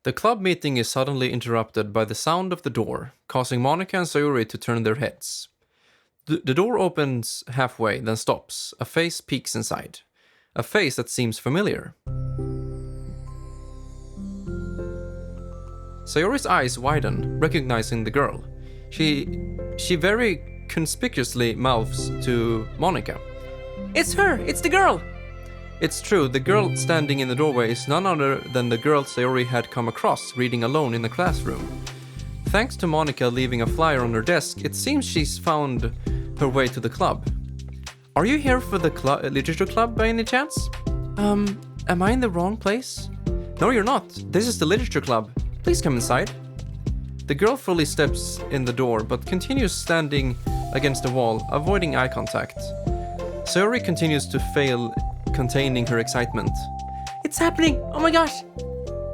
The club meeting is suddenly interrupted by the sound of the door, causing Monica and Sayuri to turn their heads. The door opens halfway, then stops. A face peeks inside. A face that seems familiar. Sayori's eyes widen, recognizing the girl. She very conspicuously mouths to Monica. It's her! It's the girl! It's true, the girl standing in the doorway is none other than the girl Sayori had come across reading alone in the classroom. Thanks to Monica leaving a flyer on her desk, it seems she's found her way to the club. Are you here for the literature club by any chance? Am I in the wrong place? No, you're not. This is the literature club. Please come inside. The girl fully steps in the door, but continues standing against the wall, avoiding eye contact. Sayori continues to fail containing her excitement. It's happening! Oh my gosh!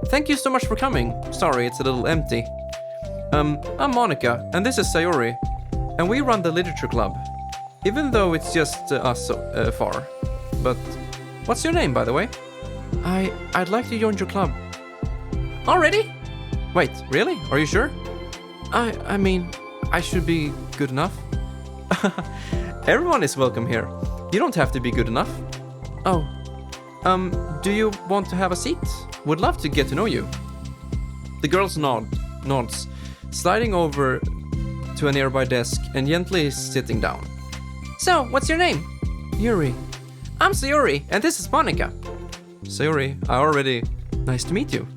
Thank you so much for coming. Sorry, it's a little empty. I'm Monica, and this is Sayori, and we run the literature club. Even though it's just us so far. But what's your name, by the way? I'd like to join your club. Already? Wait, really? Are you sure? I mean, I should be good enough. Everyone is welcome here. You don't have to be good enough. Oh, do you want to have a seat? Would love to get to know you. The girls nods, sliding over to a nearby desk and gently sitting down. So, what's your name? Yuri. I'm Sayori, and this is Monica. Sayori, nice to meet you.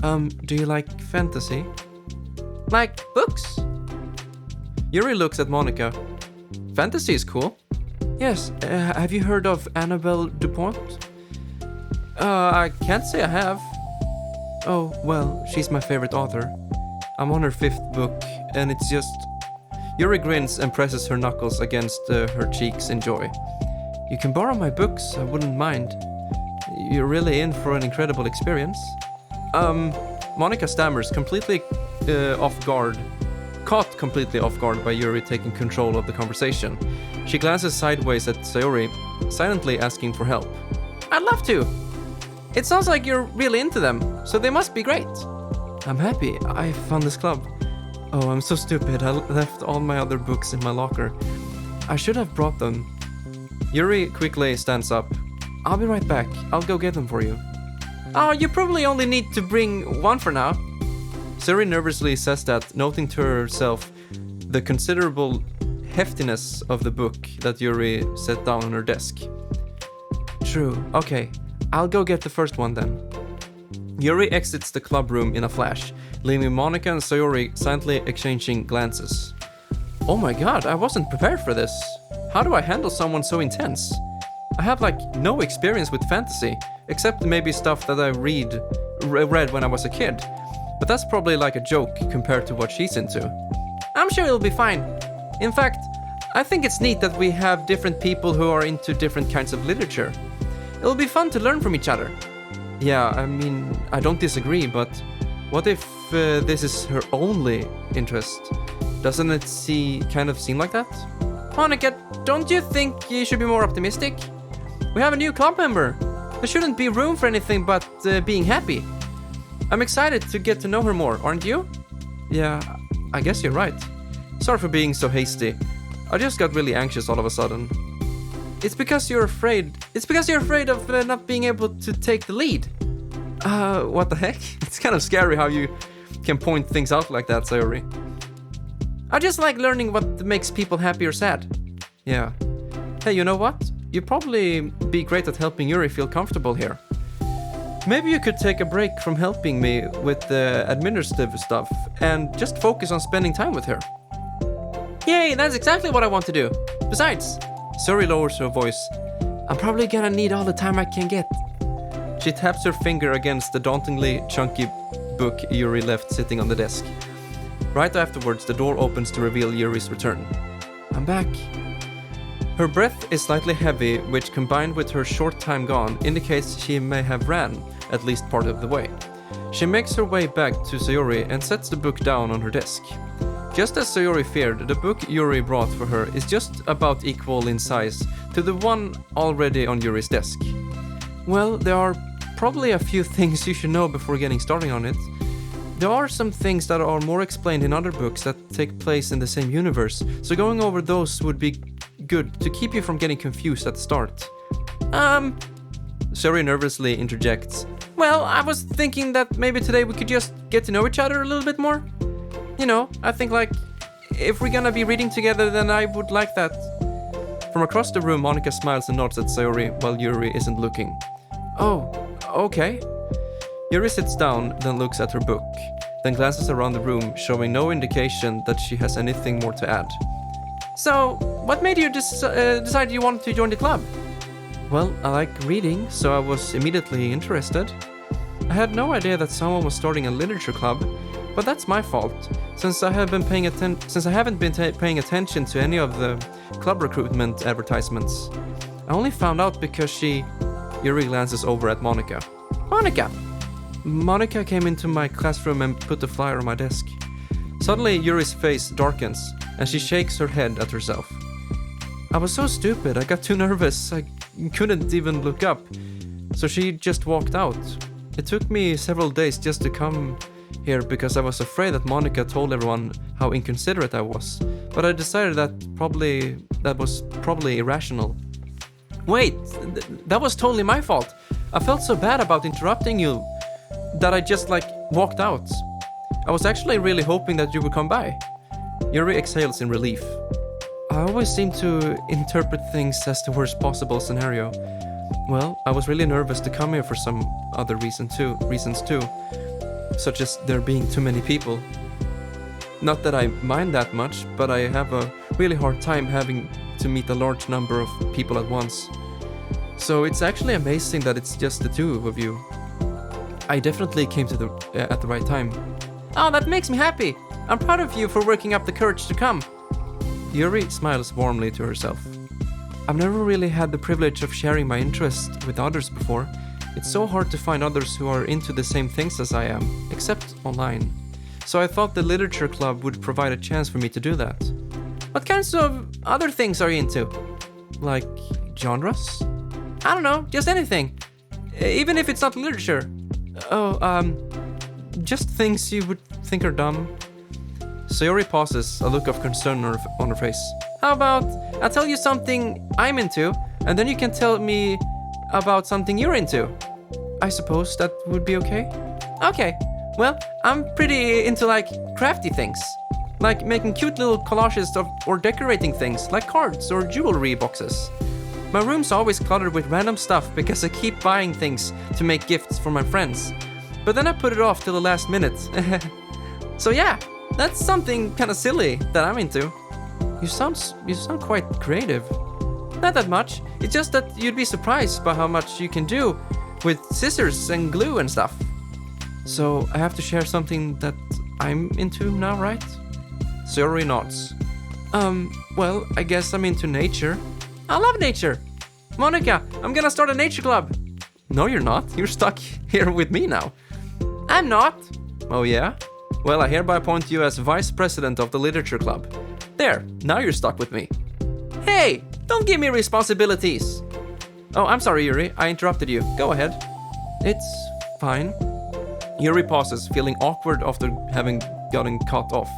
Do you like fantasy? Like books? Yuri looks at Monica. Fantasy is cool. Yes, have you heard of Annabelle Dupont? I can't say I have. Oh, well, she's my favorite author. I'm on her 5th book, and it's just... Yuri grins and presses her knuckles against her cheeks in joy. You can borrow my books, I wouldn't mind. You're really in for an incredible experience. Monica stammers, completely caught completely off guard by Yuri taking control of the conversation. She glances sideways at Sayori, silently asking for help. I'd love to. It sounds like you're really into them, so they must be great. I'm happy. I found this club. Oh, I'm so stupid. I left all my other books in my locker. I should have brought them. Yuri quickly stands up. I'll be right back. I'll go get them for you. Oh, you probably only need to bring one for now. Sayori nervously says that, noting to herself the considerable heftiness of the book that Yuri set down on her desk. True. Okay. I'll go get the first one then. Yuri exits the club room in a flash, leaving Monica and Sayori silently exchanging glances. Oh my god, I wasn't prepared for this. How do I handle someone so intense? I have no experience with fantasy, except maybe stuff that I read when I was a kid. But that's probably like a joke compared to what she's into. I'm sure it'll be fine. In fact, I think it's neat that we have different people who are into different kinds of literature. It'll be fun to learn from each other. Yeah, I mean, I don't disagree, but what if this is her only interest? Doesn't it kind of seem like that? Monica, don't you think you should be more optimistic? We have a new club member. There shouldn't be room for anything but being happy. I'm excited to get to know her more, aren't you? Yeah, I guess you're right. Sorry for being so hasty. I just got really anxious all of a sudden. It's because you're afraid. It's because you're afraid of not being able to take the lead. What the heck? It's kind of scary how you can point things out like that, Sayori. I just like learning what makes people happy or sad. Yeah. Hey, you know what? You'd probably be great at helping Yuri feel comfortable here. Maybe you could take a break from helping me with the administrative stuff and just focus on spending time with her. Yay, that's exactly what I want to do. Besides, Sayori lowers her voice. I'm probably gonna need all the time I can get. She taps her finger against the dauntingly chunky book Yuri left sitting on the desk. Right afterwards, the door opens to reveal Yuri's return. I'm back. Her breath is slightly heavy, which combined with her short time gone indicates she may have ran at least part of the way. She makes her way back to Sayori and sets the book down on her desk. Just as Sayori feared, the book Yuri brought for her is just about equal in size to the one already on Yuri's desk. Well, there are probably a few things you should know before getting started on it. There are some things that are more explained in other books that take place in the same universe, so going over those would be good to keep you from getting confused at the start. Sayori nervously interjects. Well, I was thinking that maybe today we could just get to know each other a little bit more. You know, I think like, if we're gonna be reading together, then I would like that. From across the room, Monica smiles and nods at Sayori while Yuri isn't looking. Oh, okay. Yuri sits down, then looks at her book, then glances around the room, showing no indication that she has anything more to add. So, what made you decide you wanted to join the club? Well, I like reading, so I was immediately interested. I had no idea that someone was starting a literature club, but that's my fault, since I haven't been paying attention to any of the club recruitment advertisements. I only found out because Yuri glances over at Monica. Monica came into my classroom and put the flyer on my desk. Suddenly, Yuri's face darkens, and she shakes her head at herself. I was so stupid, I got too nervous, I couldn't even look up, so she just walked out. It took me several days just to come here because I was afraid that Monica told everyone how inconsiderate I was, but I decided that was probably irrational. Wait, that was totally my fault. I felt so bad about interrupting you that I just walked out. I was actually really hoping that you would come by. Yuri exhales in relief. I always seem to interpret things as the worst possible scenario. Well, I was really nervous to come here for some other reasons too, such as there being too many people. Not that I mind that much, but I have a really hard time having to meet a large number of people at once. So it's actually amazing that it's just the two of you. I definitely came to at the right time. Oh, that makes me happy. I'm proud of you for working up the courage to come. Yuri smiles warmly to herself. I've never really had the privilege of sharing my interests with others before. It's so hard to find others who are into the same things as I am, except online. So I thought the literature club would provide a chance for me to do that. What kinds of other things are you into? Like genres? I don't know, just anything. Even if it's not literature. Just things you would think are dumb. Sayori pauses, a look of concern on her face. How about I'll tell you something I'm into, and then you can tell me about something you're into? I suppose that would be okay? Okay, well, I'm pretty into crafty things. Like making cute little collages or decorating things, like cards or jewelry boxes. My room's always cluttered with random stuff because I keep buying things to make gifts for my friends. But then I put it off till the last minute. So yeah, that's something kind of silly that I'm into. You sound quite creative. Not that much, it's just that you'd be surprised by how much you can do with scissors and glue and stuff. So I have to share something that I'm into now, right? Sayori nods. Well, I guess I'm into nature. I love nature. Monica, I'm gonna start a nature club. No, you're not. You're stuck here with me now. I'm not. Oh yeah? Well, I hereby appoint you as vice president of the literature club. There, now you're stuck with me. Hey, don't give me responsibilities. Oh, I'm sorry, Yuri. I interrupted you. Go ahead. It's fine. Yuri pauses, feeling awkward after having gotten cut off.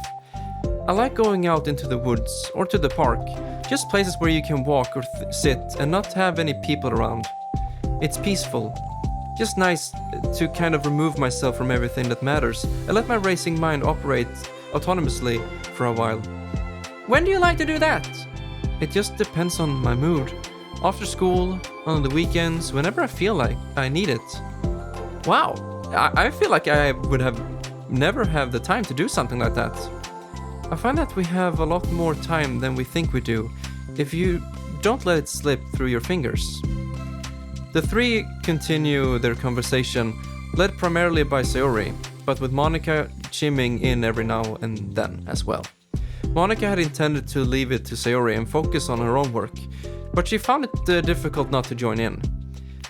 I like going out into the woods or to the park, just places where you can walk or sit and not have any people around. It's peaceful. Just nice to kind of remove myself from everything that matters and let my racing mind operate autonomously for a while. When do you like to do that? It just depends on my mood. After school, on the weekends, whenever I feel like I need it. Wow, I feel like I would never have the time to do something like that. I find that we have a lot more time than we think we do, if you don't let it slip through your fingers. The three continue their conversation, led primarily by Sayori, but with Monica chiming in every now and then as well. Monica had intended to leave it to Sayori and focus on her own work, but she found it difficult not to join in.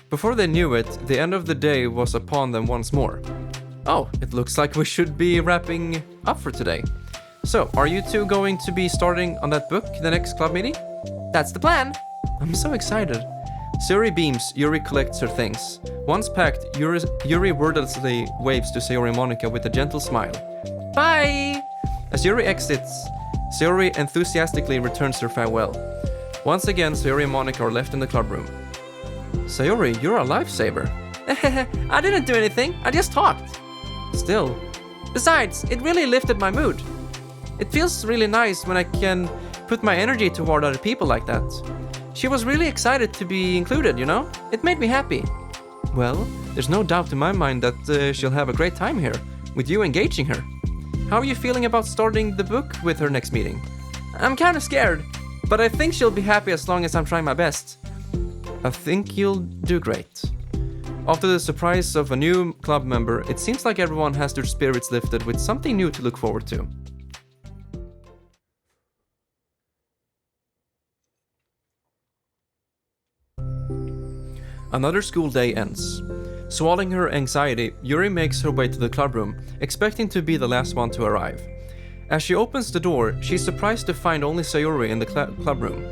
Before they knew it, the end of the day was upon them once more. Oh, it looks like we should be wrapping up for today. So, are you two going to be starting on that book the next club meeting? That's the plan. I'm so excited. Sayori beams, Yuri collects her things. Once packed, Yuri wordlessly waves to Sayori and Monica with a gentle smile. Bye! As Yuri exits, Sayori enthusiastically returns her farewell. Once again, Sayori and Monica are left in the club room. Sayori, you're a lifesaver. I didn't do anything, I just talked. Still. Besides, it really lifted my mood. It feels really nice when I can put my energy toward other people like that. She was really excited to be included, you know? It made me happy. Well, there's no doubt in my mind that she'll have a great time here, with you engaging her. How are you feeling about starting the book with her next meeting? I'm kind of scared, but I think she'll be happy as long as I'm trying my best. I think you'll do great. After the surprise of a new club member, it seems like everyone has their spirits lifted with something new to look forward to. Another school day ends. Swallowing her anxiety, Yuri makes her way to the club room, expecting to be the last one to arrive. As she opens the door, she's surprised to find only Sayori in the club room.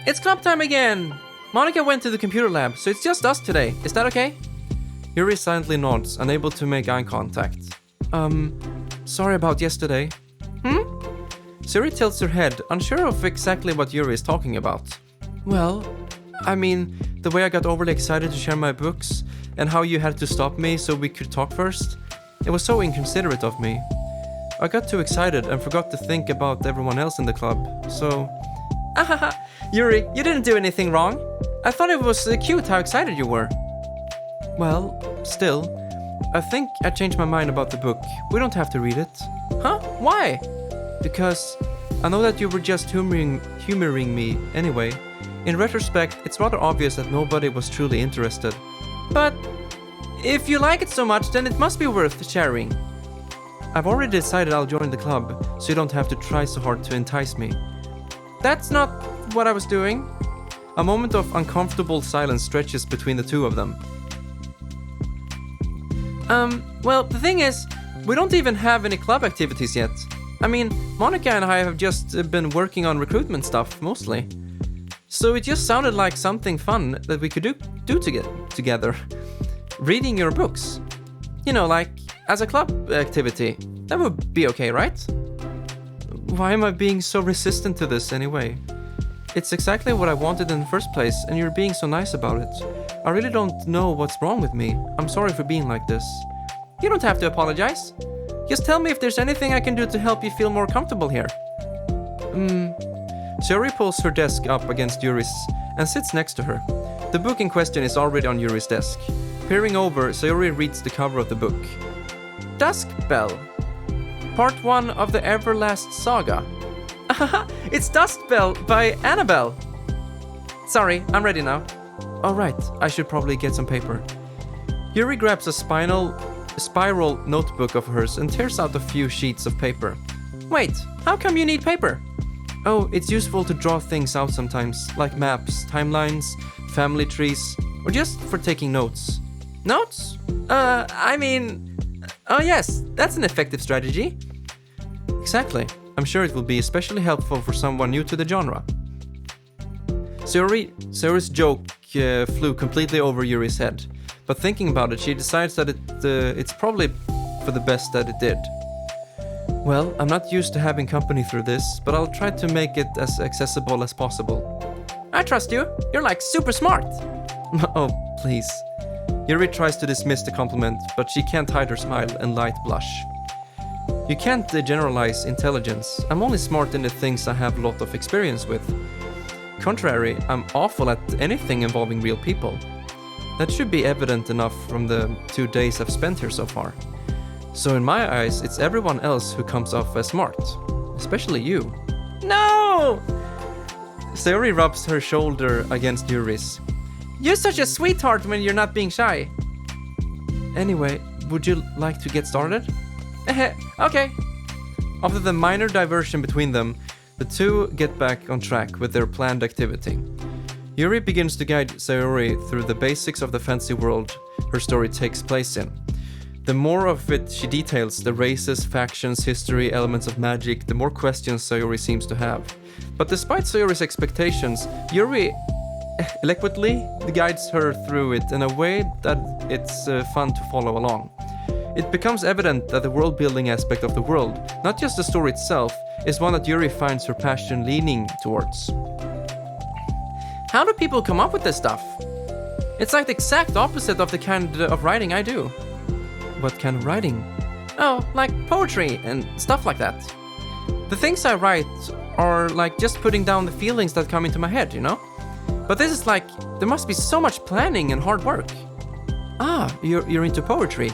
It's club time again! Monica went to the computer lab, so it's just us today. Is that okay? Yuri silently nods, unable to make eye contact. Sorry about yesterday. Sayori tilts her head, unsure of exactly what Yuri is talking about. Well, I mean, the way I got overly excited to share my books, and how you had to stop me so we could talk first. It was so inconsiderate of me. I got too excited and forgot to think about everyone else in the club, so... Ahaha, Yuri, you didn't do anything wrong. I thought it was cute how excited you were. Well, still, I think I changed my mind about the book. We don't have to read it. Huh? Why? Because I know that you were just humoring me anyway. In retrospect, it's rather obvious that nobody was truly interested. But if you like it so much, then it must be worth sharing. I've already decided I'll join the club, so you don't have to try so hard to entice me. That's not what I was doing. A moment of uncomfortable silence stretches between the two of them. Well, the thing is, we don't even have any club activities yet. I mean, Monica and I have just been working on recruitment stuff, mostly. So it just sounded like something fun that we could do together. Reading your books. You know, like, as a club activity. That would be okay, right? Why am I being so resistant to this anyway? It's exactly what I wanted in the first place, and you're being so nice about it. I really don't know what's wrong with me. I'm sorry for being like this. You don't have to apologize. Just tell me if there's anything I can do to help you feel more comfortable here. Sayori pulls her desk up against Yuri's and sits next to her. The book in question is already on Yuri's desk. Peering over, Sayori reads the cover of the book. Dusk Bell. Part 1 of the Everlast Saga. It's Dusk Bell by Annabelle. Sorry, I'm ready now. Alright, I should probably get some paper. Yuri grabs a spiral notebook of hers and tears out a few sheets of paper. Wait, how come you need paper? Oh, it's useful to draw things out sometimes, like maps, timelines, family trees, or just for taking notes. Notes? Oh yes, that's an effective strategy. Exactly. I'm sure it will be especially helpful for someone new to the genre. Sayori's joke flew completely over Yuri's head, but thinking about it, she decides that it's probably for the best that it did. Well, I'm not used to having company through this, but I'll try to make it as accessible as possible. I trust you. You're like super smart. Oh, please. Yuri tries to dismiss the compliment, but she can't hide her smile and light blush. You can't generalize intelligence. I'm only smart in the things I have a lot of experience with. Contrary, I'm awful at anything involving real people. That should be evident enough from the 2 days I've spent here so far. So in my eyes, it's everyone else who comes off as smart. Especially you. No! Sayori rubs her shoulder against Yuri's. You're such a sweetheart when you're not being shy. Anyway, would you like to get started? Okay. After the minor diversion between them, the two get back on track with their planned activity. Yuri begins to guide Sayori through the basics of the fantasy world her story takes place in. The more of it she details, the races, factions, history, elements of magic, the more questions Sayori seems to have. But despite Sayori's expectations, Yuri eloquently guides her through it in a way that it's fun to follow along. It becomes evident that the world-building aspect of the world, not just the story itself, is one that Yuri finds her passion leaning towards. How do people come up with this stuff? It's like the exact opposite of the kind of writing I do. What kind of writing? Oh, like poetry and stuff like that. The things I write are like just putting down the feelings that come into my head, you know? But this is like, there must be so much planning and hard work. Ah, you're into poetry.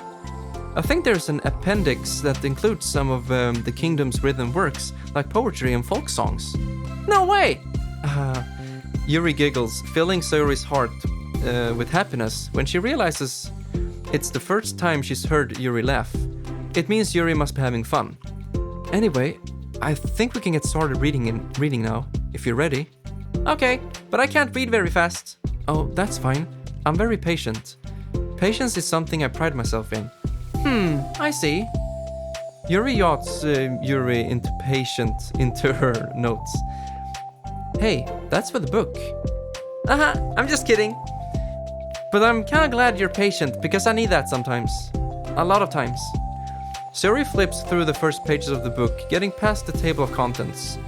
I think there's an appendix that includes some of the kingdom's rhythm works, like poetry and folk songs. No way! Yuri giggles, filling Sayori's heart with happiness when she realizes it's the first time she's heard Yuri laugh. It means Yuri must be having fun. Anyway, I think we can get started reading now, if you're ready. Okay, but I can't read very fast. Oh, that's fine. I'm very patient. Patience is something I pride myself in. I see. Yuri yachts Yuri into her notes. Hey, that's for the book. I'm just kidding. But I'm kinda glad you're patient, because I need that sometimes. A lot of times. Sayori flips through the first pages of the book, getting past the table of contents.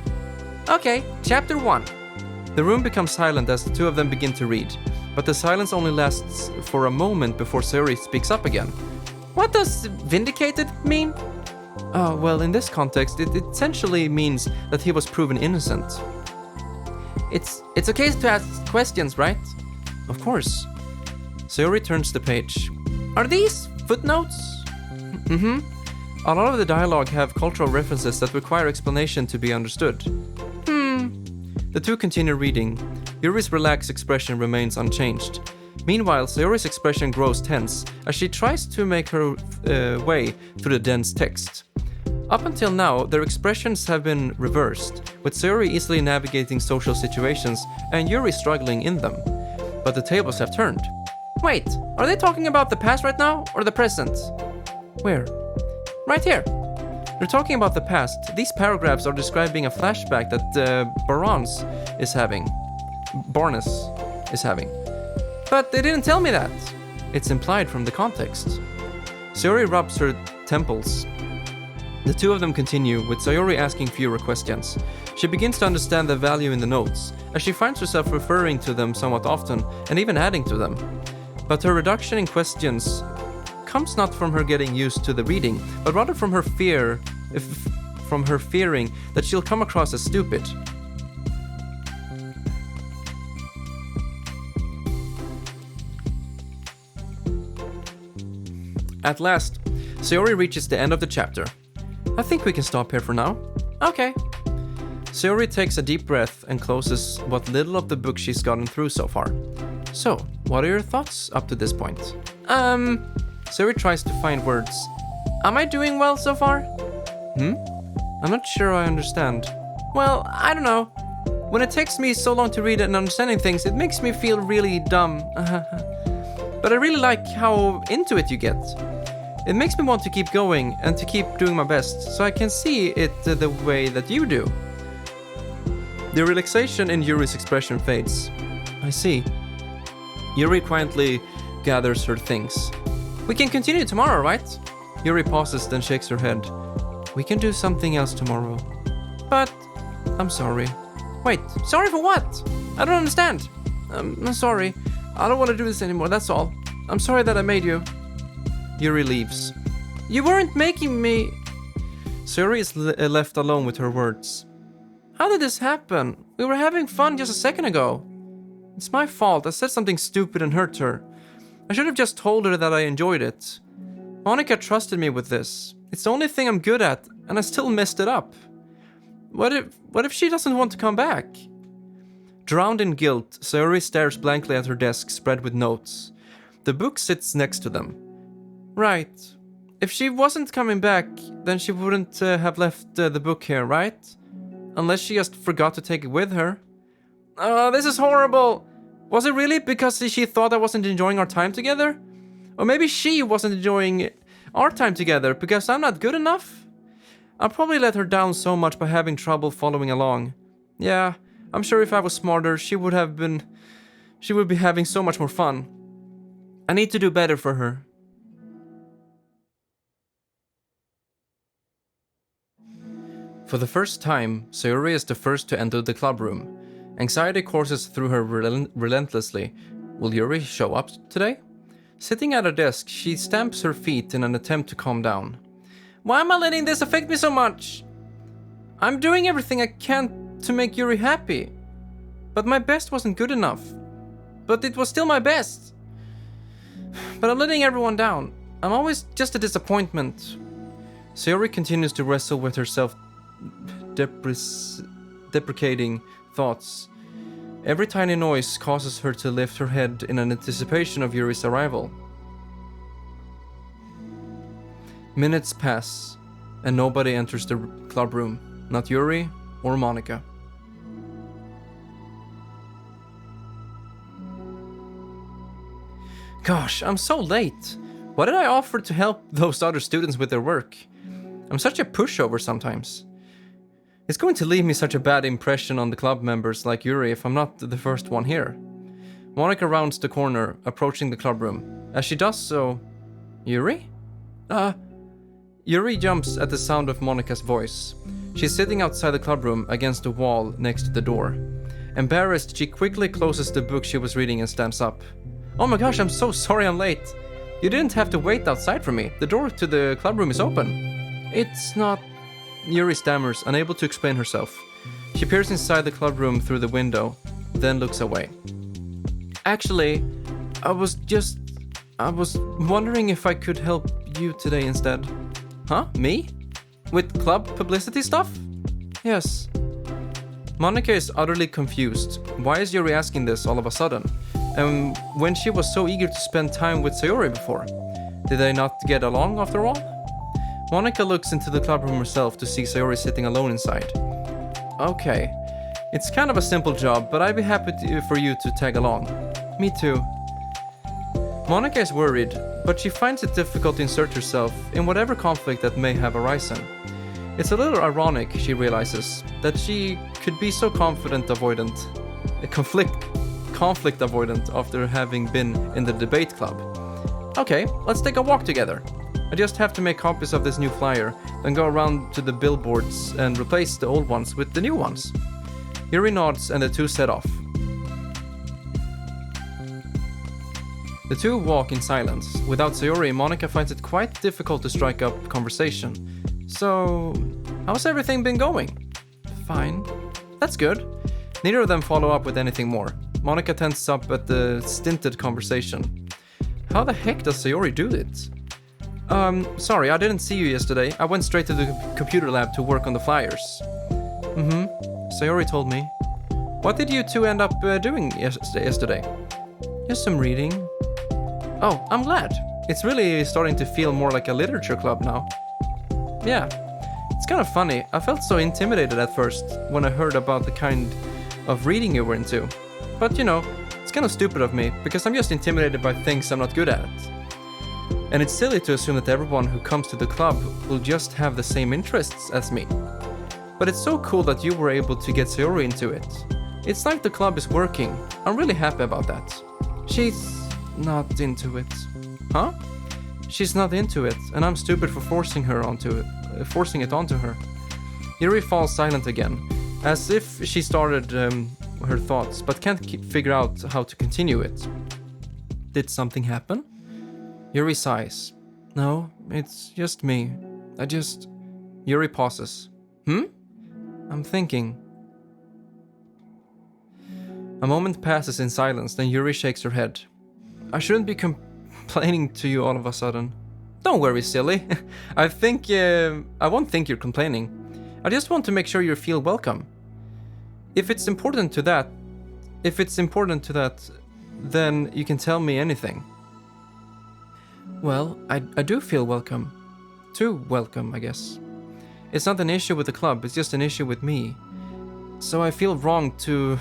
Okay, chapter 1. The room becomes silent as the two of them begin to read, but the silence only lasts for a moment before Sayori speaks up again. What does vindicated mean? Oh, well, in this context, it essentially means that he was proven innocent. It's okay to ask questions, right? Of course. Sayori turns the page. Are these footnotes? Mm-hmm. A lot of the dialogue have cultural references that require explanation to be understood. The two continue reading. Yuri's relaxed expression remains unchanged. Meanwhile, Sayori's expression grows tense as she tries to make her way through the dense text. Up until now, their expressions have been reversed, with Sayori easily navigating social situations and Yuri struggling in them. But the tables have turned. Wait, are they talking about the past right now, or the present? Where? Right here. They're talking about the past. These paragraphs are describing a flashback that Barnes is having. But they didn't tell me that. It's implied from the context. Sayori rubs her temples. The two of them continue, with Sayori asking fewer questions. She begins to understand the value in the notes, as she finds herself referring to them somewhat often, and even adding to them. But her reduction in questions comes not from her getting used to the reading, but rather from her fearing that she'll come across as stupid. At last, Sayori reaches the end of the chapter. I think we can stop here for now. Okay. Sayori takes a deep breath and closes what little of the book she's gotten through so far. So, what are your thoughts up to this point? Sayori tries to find words. Am I doing well so far? I'm not sure I understand. Well, I don't know. When it takes me so long to read and understanding things, it makes me feel really dumb. But I really like how into it you get. It makes me want to keep going and to keep doing my best, so I can see it the way that you do. The relaxation in Yuri's expression fades. I see. Yuri quietly gathers her things. We can continue tomorrow, right? Yuri pauses, then shakes her head. We can do something else tomorrow. But I'm sorry. Wait, sorry for what? I don't understand. I'm sorry. I don't want to do this anymore, that's all. I'm sorry that I made you. Yuri leaves. You weren't making me... Sayori is left alone with her words. How did this happen? We were having fun just a second ago. It's my fault. I said something stupid and hurt her. I should have just told her that I enjoyed it. Monica trusted me with this. It's the only thing I'm good at, and I still messed it up. What if she doesn't want to come back? Drowned in guilt, Sayori stares blankly at her desk spread with notes. The book sits next to them. Right. If she wasn't coming back, then she wouldn't have left the book here, right? Unless she just forgot to take it with her. Oh, this is horrible! Was it really because she thought I wasn't enjoying our time together? Or maybe she wasn't enjoying our time together because I'm not good enough? I'll probably let her down so much by having trouble following along. Yeah, I'm sure if I was smarter, she would be having so much more fun. I need to do better for her. For the first time, Sayori is the first to enter the club room. Anxiety courses through her relentlessly. Will Yuri show up today? Sitting at her desk, she stamps her feet in an attempt to calm down. Why am I letting this affect me so much? I'm doing everything I can to make Yuri happy. But my best wasn't good enough. But it was still my best. But I'm letting everyone down. I'm always just a disappointment. Sayori continues to wrestle with herself deprecating thoughts. Every tiny noise causes her to lift her head in anticipation of Yuri's arrival. Minutes pass, and nobody enters the club room. Not Yuri or Monica. Gosh, I'm so late. Why did I offer to help those other students with their work? I'm such a pushover sometimes. It's going to leave me such a bad impression on the club members like Yuri if I'm not the first one here. Monica rounds the corner, approaching the club room. As she does so... Yuri? Yuri jumps at the sound of Monica's voice. She's sitting outside the club room against the wall next to the door. Embarrassed, she quickly closes the book she was reading and stands up. Oh my gosh, I'm so sorry I'm late. You didn't have to wait outside for me. The door to the club room is open. It's not... Yuri stammers, unable to explain herself. She peers inside the club room through the window, then looks away. Actually, I was wondering if I could help you today instead. Huh? Me? With club publicity stuff? Yes. Monica is utterly confused. Why is Yuri asking this all of a sudden? And when she was so eager to spend time with Sayori before? Did they not get along after all? Monica looks into the club room herself to see Sayori sitting alone inside. Okay. It's kind of a simple job, but I'd be happy for you to tag along. Me too. Monica is worried, but she finds it difficult to insert herself in whatever conflict that may have arisen. It's a little ironic, she realizes, that she could be so conflict avoidant after having been in the debate club. Okay, let's take a walk together. I just have to make copies of this new flyer, then go around to the billboards and replace the old ones with the new ones. Yuri nods and the two set off. The two walk in silence. Without Sayori, Monica finds it quite difficult to strike up conversation. So, how's everything been going? Fine. That's good. Neither of them follow up with anything more. Monica tenses up at the stinted conversation. How the heck does Sayori do it? Sorry, I didn't see you yesterday. I went straight to the computer lab to work on the flyers. Sayori told me. What did you two end up doing yesterday? Just some reading. Oh, I'm glad. It's really starting to feel more like a literature club now. Yeah, it's kind of funny. I felt so intimidated at first when I heard about the kind of reading you were into. But you know, it's kind of stupid of me because I'm just intimidated by things I'm not good at. And it's silly to assume that everyone who comes to the club will just have the same interests as me. But it's so cool that you were able to get Sayori into it. It's like the club is working. I'm really happy about that. She's not into it. Huh? She's not into it, and I'm stupid for forcing it onto her. Yuri falls silent again, as if she started her thoughts, but can't figure out how to continue it. Did something happen? Yuri sighs. No, it's just me. Yuri pauses. I'm thinking. A moment passes in silence, then Yuri shakes her head. I shouldn't be complaining to you all of a sudden. Don't worry, silly. I won't think you're complaining. I just want to make sure you feel welcome. If it's important to that, then you can tell me anything. Well, I do feel welcome. Too welcome, I guess. It's not an issue with the club, it's just an issue with me. So I feel wrong to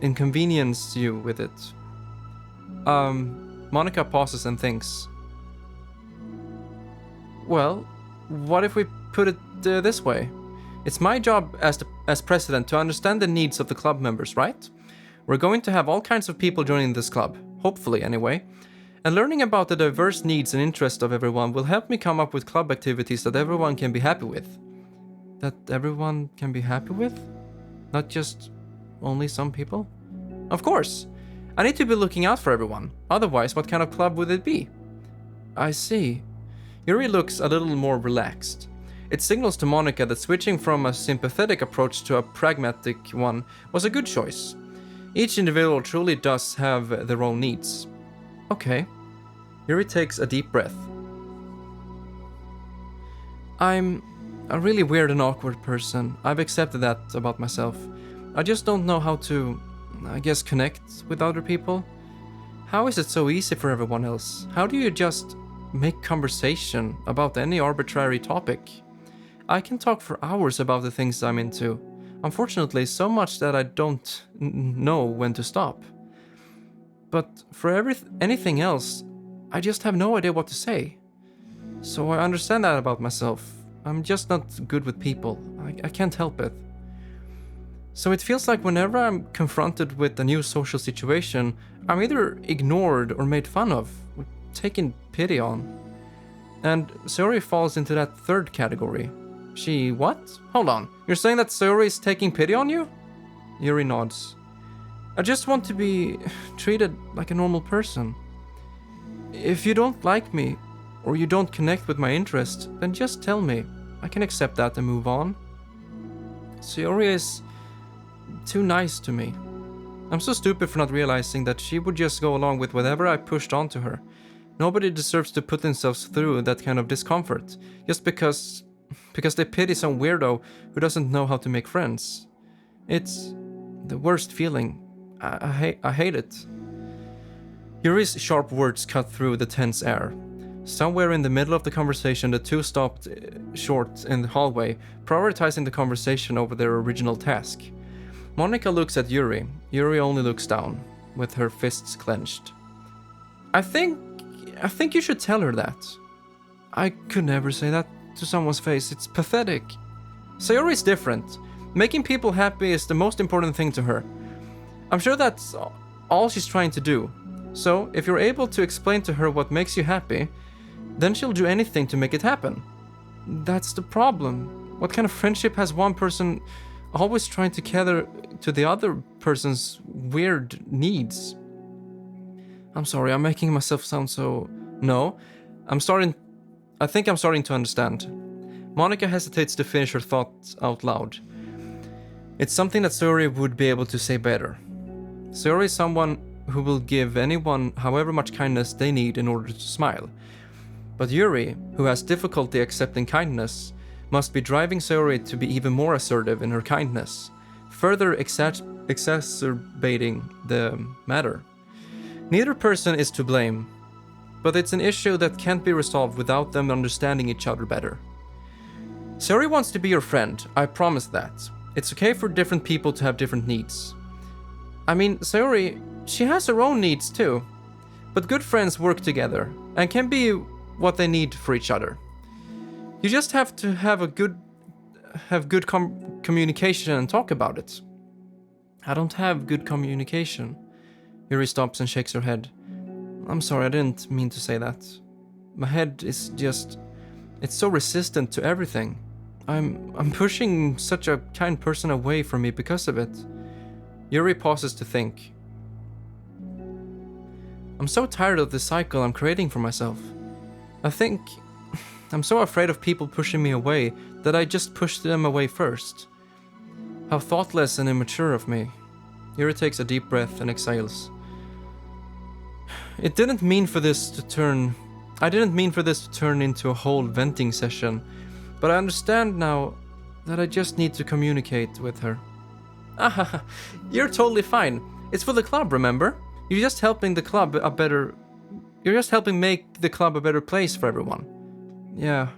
inconvenience you with it. Monica pauses and thinks. Well, what if we put it this way? It's my job as president to understand the needs of the club members, right? We're going to have all kinds of people joining this club, hopefully anyway. And learning about the diverse needs and interests of everyone will help me come up with club activities that everyone can be happy with. That everyone can be happy with? Not just only some people? Of course! I need to be looking out for everyone. Otherwise, what kind of club would it be? I see. Yuri looks a little more relaxed. It signals to Monica that switching from a sympathetic approach to a pragmatic one was a good choice. Each individual truly does have their own needs. Okay. Yuri takes a deep breath. I'm a really weird and awkward person. I've accepted that about myself. I just don't know how to, I guess, connect with other people. How is it so easy for everyone else? How do you just make conversation about any arbitrary topic? I can talk for hours about the things I'm into. Unfortunately, so much that I don't know when to stop. But for anything else, I just have no idea what to say. So I understand that about myself. I'm just not good with people. I can't help it. So it feels like whenever I'm confronted with a new social situation, I'm either ignored or made fun of, or taken pity on. And Sayori falls into that third category. She what? Hold on. You're saying that Sayori is taking pity on you? Yuri nods. I just want to be treated like a normal person. If you don't like me, or you don't connect with my interests, then just tell me. I can accept that and move on. Sayori is too nice to me. I'm so stupid for not realizing that she would just go along with whatever I pushed onto her. Nobody deserves to put themselves through that kind of discomfort, just because they pity some weirdo who doesn't know how to make friends. It's the worst feeling. I hate it. Yuri's sharp words cut through the tense air. Somewhere in the middle of the conversation, the two stopped short in the hallway, prioritizing the conversation over their original task. Monica looks at Yuri. Yuri only looks down, with her fists clenched. I think you should tell her that. I could never say that to someone's face. It's pathetic. Sayori's different. Making people happy is the most important thing to her. I'm sure that's all she's trying to do. So, if you're able to explain to her what makes you happy, then she'll do anything to make it happen. That's the problem. What kind of friendship has one person always trying to cater to the other person's weird needs? I'm sorry, I'm making myself sound so... No, I think I'm starting to understand. Monica hesitates to finish her thoughts out loud. It's something that Sayori would be able to say better. Sayori is someone who will give anyone however much kindness they need in order to smile. But Yuri, who has difficulty accepting kindness, must be driving Sayori to be even more assertive in her kindness, further exacerbating the matter. Neither person is to blame, but it's an issue that can't be resolved without them understanding each other better. Sayori wants to be your friend, I promise that. It's okay for different people to have different needs. I mean, Sayori, she has her own needs too. But good friends work together and can be what they need for each other. You just have to have good communication and talk about it. I don't have good communication. Yuri stops and shakes her head. I'm sorry, I didn't mean to say that. My head is just... It's so resistant to everything. I'm pushing such a kind person away from me because of it. Yuri pauses to think. I'm so tired of the cycle I'm creating for myself. I think I'm so afraid of people pushing me away that I just push them away first. How thoughtless and immature of me. Yuri takes a deep breath and exhales. I didn't mean for this to turn into a whole venting session, but I understand now that I just need to communicate with her. Ah, you're totally fine. It's for the club, remember? You're just helping make the club a better place for everyone. Yeah.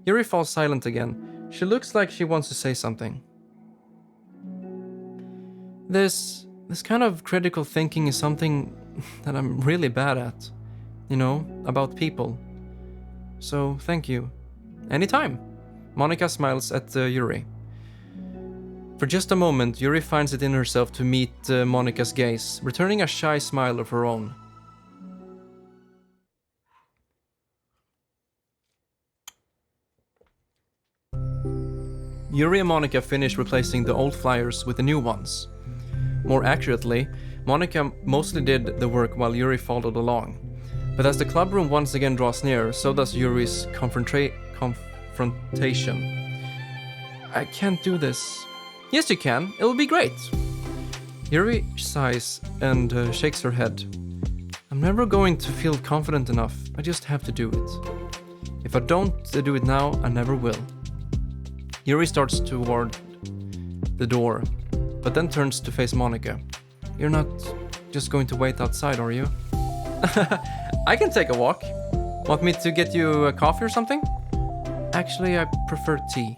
Yuri falls silent again. She looks like she wants to say something. This kind of critical thinking is something that I'm really bad at. You know, about people. So, thank you. Anytime. Monica smiles at Yuri. For just a moment, Yuri finds it in herself to meet Monika's gaze, returning a shy smile of her own. Yuri and Monika finish replacing the old flyers with the new ones. More accurately, Monika mostly did the work while Yuri followed along. But as the club room once again draws near, so does Yuri's confrontation. I can't do this. Yes, you can. It'll be great. Yuri sighs and shakes her head. I'm never going to feel confident enough. I just have to do it. If I don't do it now, I never will. Yuri starts toward the door, but then turns to face Monika. You're not just going to wait outside, are you? I can take a walk. Want me to get you a coffee or something? Actually, I prefer tea.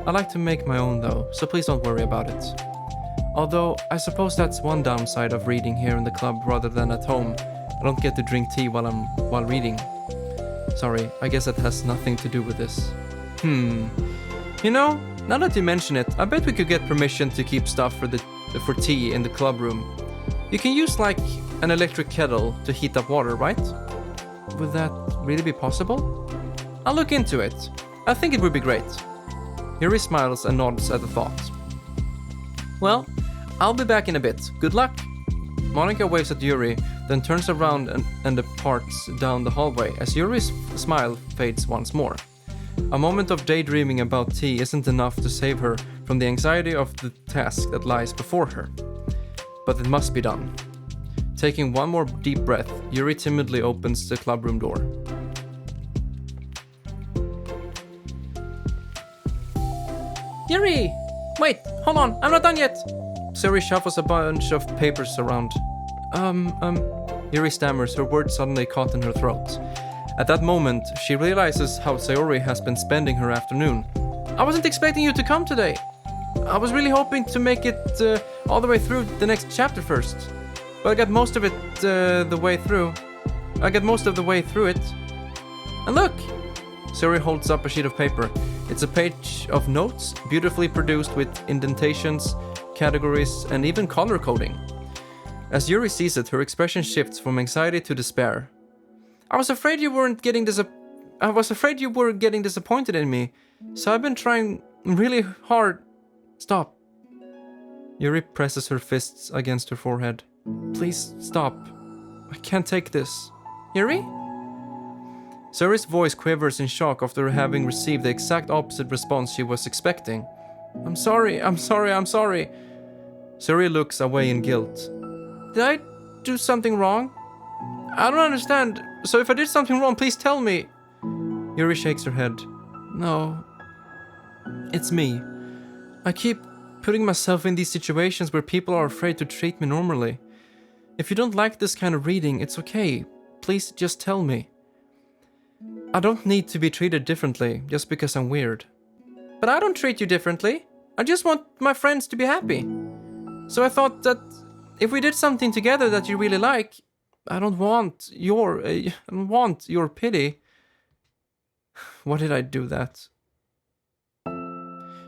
I like to make my own though, so please don't worry about it. Although, I suppose that's one downside of reading here in the club rather than at home. I don't get to drink tea while reading. Sorry, I guess that has nothing to do with this. You know, now that you mention it, I bet we could get permission to keep stuff for tea in the club room. You can use like an electric kettle to heat up water, right? Would that really be possible? I'll look into it. I think it would be great. Yuri smiles and nods at the thought. Well, I'll be back in a bit. Good luck. Monika waves at Yuri, then turns around and departs down the hallway as Yuri's smile fades once more. A moment of daydreaming about tea isn't enough to save her from the anxiety of the task that lies before her. But it must be done. Taking one more deep breath, Yuri timidly opens the clubroom door. Yuri! Wait, hold on, I'm not done yet! Yuri shuffles a bunch of papers around. Yuri stammers, her words suddenly caught in her throat. At that moment, she realizes how Sayori has been spending her afternoon. I wasn't expecting you to come today. I was really hoping to make it all the way through the next chapter first. But I got most of it the way through. it. And look! Sayori holds up a sheet of paper. It's a page of notes, beautifully produced with indentations, categories, and even color coding. As Yuri sees it, her expression shifts from anxiety to despair. I was afraid you were getting disappointed in me, so I've been trying really hard. Stop. Yuri presses her fists against her forehead. Please stop. I can't take this. Yuri? Sayori's voice quivers in shock after having received the exact opposite response she was expecting. I'm sorry. Sayori looks away in guilt. Did I do something wrong? I don't understand. So if I did something wrong, please tell me. Yuri shakes her head. No. It's me. I keep putting myself in these situations where people are afraid to treat me normally. If you don't like this kind of reading, it's okay. Please just tell me. I don't need to be treated differently just because I'm weird. But I don't treat you differently. I just want my friends to be happy. So I thought that if we did something together that you really like, I don't want your pity. Why did I do that?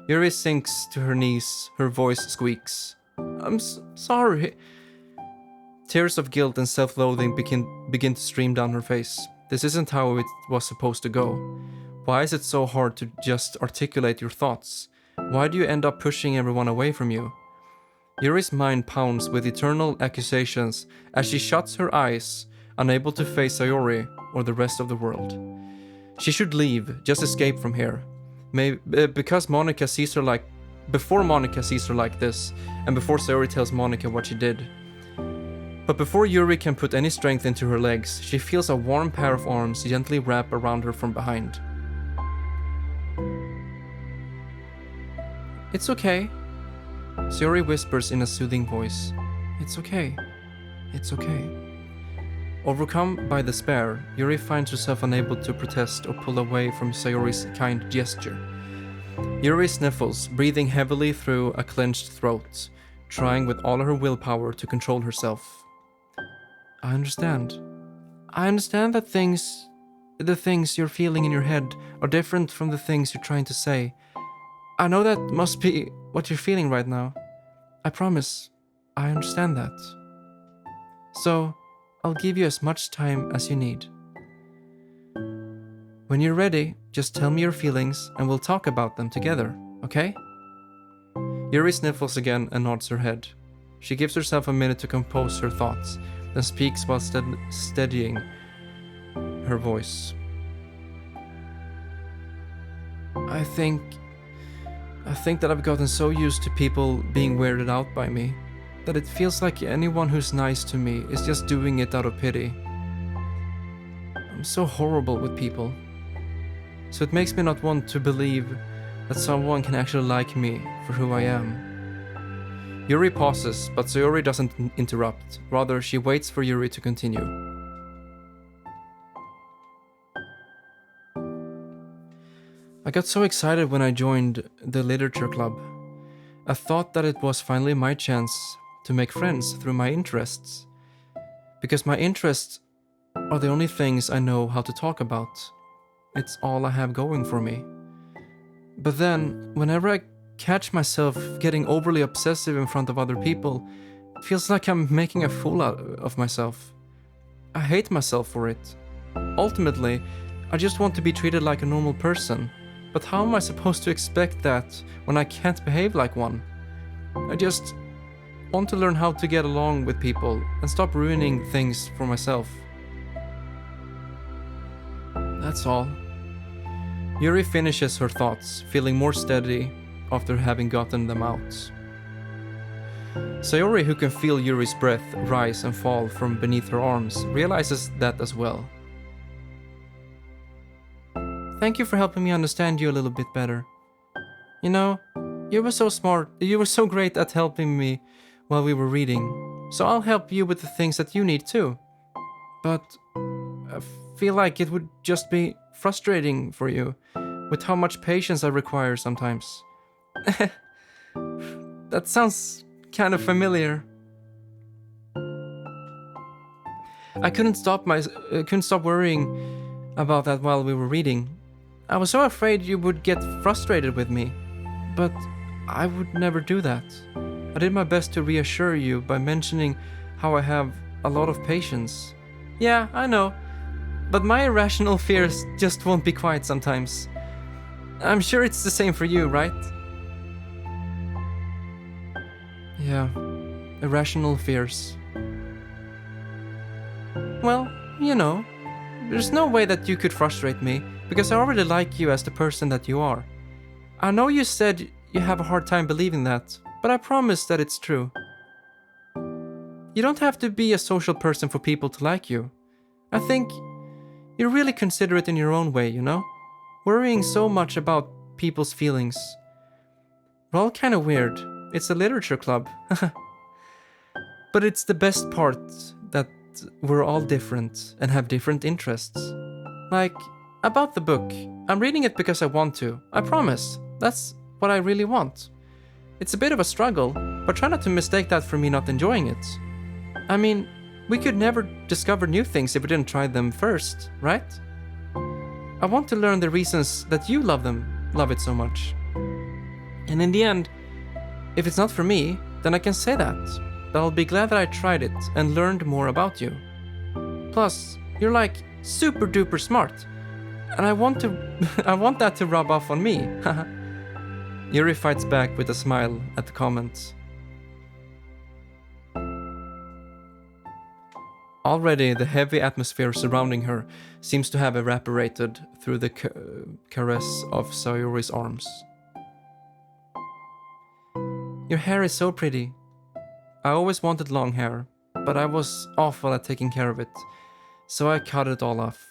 Yuri sinks to her knees, her voice squeaks. I'm sorry. Tears of guilt and self-loathing begin to stream down her face. This isn't how it was supposed to go. Why is it so hard to just articulate your thoughts? Why do you end up pushing everyone away from you? Yuri's mind pounds with eternal accusations as she shuts her eyes, unable to face Sayori or the rest of the world. She should leave, just escape from here. Before Monika sees her like this, and before Sayori tells Monika what she did. But before Yuri can put any strength into her legs, she feels a warm pair of arms gently wrap around her from behind. It's okay. Sayori whispers in a soothing voice. It's okay. It's okay. Overcome by despair, Yuri finds herself unable to protest or pull away from Sayori's kind gesture. Yuri sniffles, breathing heavily through a clenched throat, trying with all her willpower to control herself. I understand. I understand that the things you're feeling in your head are different from the things you're trying to say. I know that must be what you're feeling right now. I promise, I understand that. So, I'll give you as much time as you need. When you're ready, just tell me your feelings and we'll talk about them together, okay? Yuri sniffles again and nods her head. She gives herself a minute to compose her thoughts, then speaks while steadying her voice. I think that I've gotten so used to people being weirded out by me that it feels like anyone who's nice to me is just doing it out of pity. I'm so horrible with people. So it makes me not want to believe that someone can actually like me for who I am. Yuri pauses, but Sayori doesn't interrupt. Rather, she waits for Yuri to continue. I got so excited when I joined the literature club. I thought that it was finally my chance to make friends through my interests. Because my interests are the only things I know how to talk about. It's all I have going for me. But then, whenever I catch myself getting overly obsessive in front of other people, it feels like I'm making a fool out of myself. I hate myself for it. Ultimately, I just want to be treated like a normal person. But how am I supposed to expect that when I can't behave like one? I just want to learn how to get along with people and stop ruining things for myself. That's all. Yuri finishes her thoughts, feeling more steady after having gotten them out. Sayori, who can feel Yuri's breath rise and fall from beneath her arms, realizes that as well. Thank you for helping me understand you a little bit better. You know, you were so smart, you were so great at helping me while we were reading, so I'll help you with the things that you need too. But I feel like it would just be frustrating for you with how much patience I require sometimes. That sounds kind of familiar. I couldn't stop worrying about that while we were reading. I was so afraid you would get frustrated with me, but I would never do that. I did my best to reassure you by mentioning how I have a lot of patience. Yeah, I know, but my irrational fears just won't be quiet sometimes. I'm sure it's the same for you, right? Yeah, irrational fears. Well, you know, there's no way that you could frustrate me, because I already like you as the person that you are. I know you said you have a hard time believing that, but I promise that it's true. You don't have to be a social person for people to like you. I think you're really considerate in your own way, you know? Worrying so much about people's feelings. We're all kind of weird. It's a literature club. But it's the best part that we're all different and have different interests. Like, about the book. I'm reading it because I want to. I promise. That's what I really want. It's a bit of a struggle, but try not to mistake that for me not enjoying it. I mean, we could never discover new things if we didn't try them first, right? I want to learn the reasons that you love it so much. And in the end, if it's not for me, then I can say that. But I'll be glad that I tried it and learned more about you. Plus, you're like super duper smart. And I want that to rub off on me. Yuri fights back with a smile at the comment. Already, the heavy atmosphere surrounding her seems to have evaporated through the caress of Sayori's arms. Your hair is so pretty. I always wanted long hair, but I was awful at taking care of it, so I cut it all off.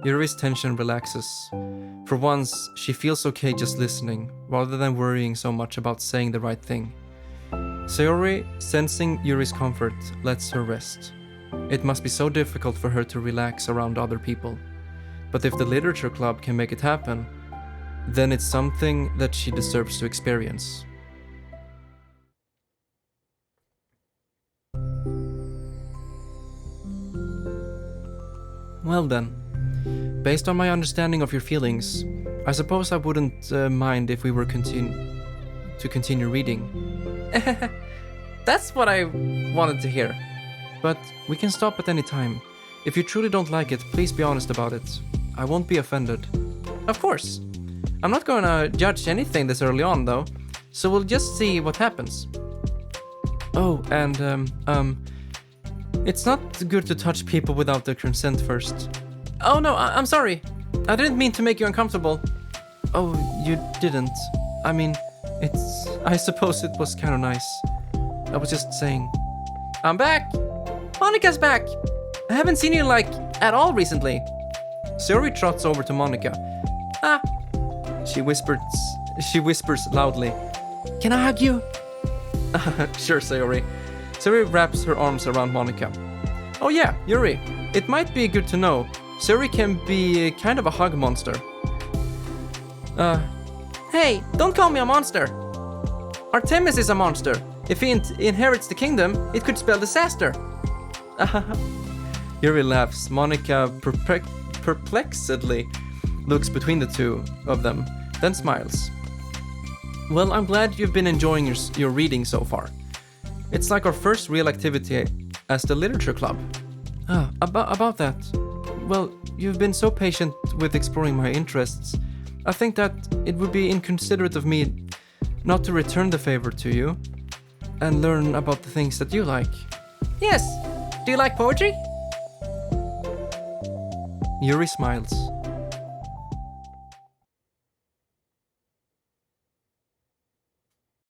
Yuri's tension relaxes. For once, she feels okay just listening, rather than worrying so much about saying the right thing. Sayori, sensing Yuri's comfort, lets her rest. It must be so difficult for her to relax around other people. But if the literature club can make it happen, then it's something that she deserves to experience. Well then, Based on my understanding of your feelings, I suppose I wouldn't mind if we were continue reading. That's what I wanted to hear. But we can stop at any time. If you truly don't like it, please be honest about it. I won't be offended. Of course. I'm not gonna judge anything this early on, though, so we'll just see what happens. Oh, and, it's not good to touch people without their consent first. Oh no, I'm sorry. I didn't mean to make you uncomfortable. Oh, you didn't. I mean, I suppose it was kind of nice. I was just saying. I'm back. Monica's back. I haven't seen you, at all recently. Sayori trots over to Monica. Ah. She whispers loudly. Can I hug you? Sure, Sayori. Sayori wraps her arms around Monica. Oh yeah, Yuri, it might be good to know. Sayori can be kind of a hug monster. Hey, don't call me a monster. Artemis is a monster. If he inherits the kingdom, it could spell disaster. Yuri laughs. Monica perplexedly looks between the two of them, then smiles. Well, I'm glad you've been enjoying your reading so far. It's like our first real activity as the literature club. About that. Well, you've been so patient with exploring my interests. I think that it would be inconsiderate of me not to return the favor to you and learn about the things that you like. Yes. Do you like poetry? Yuri smiles.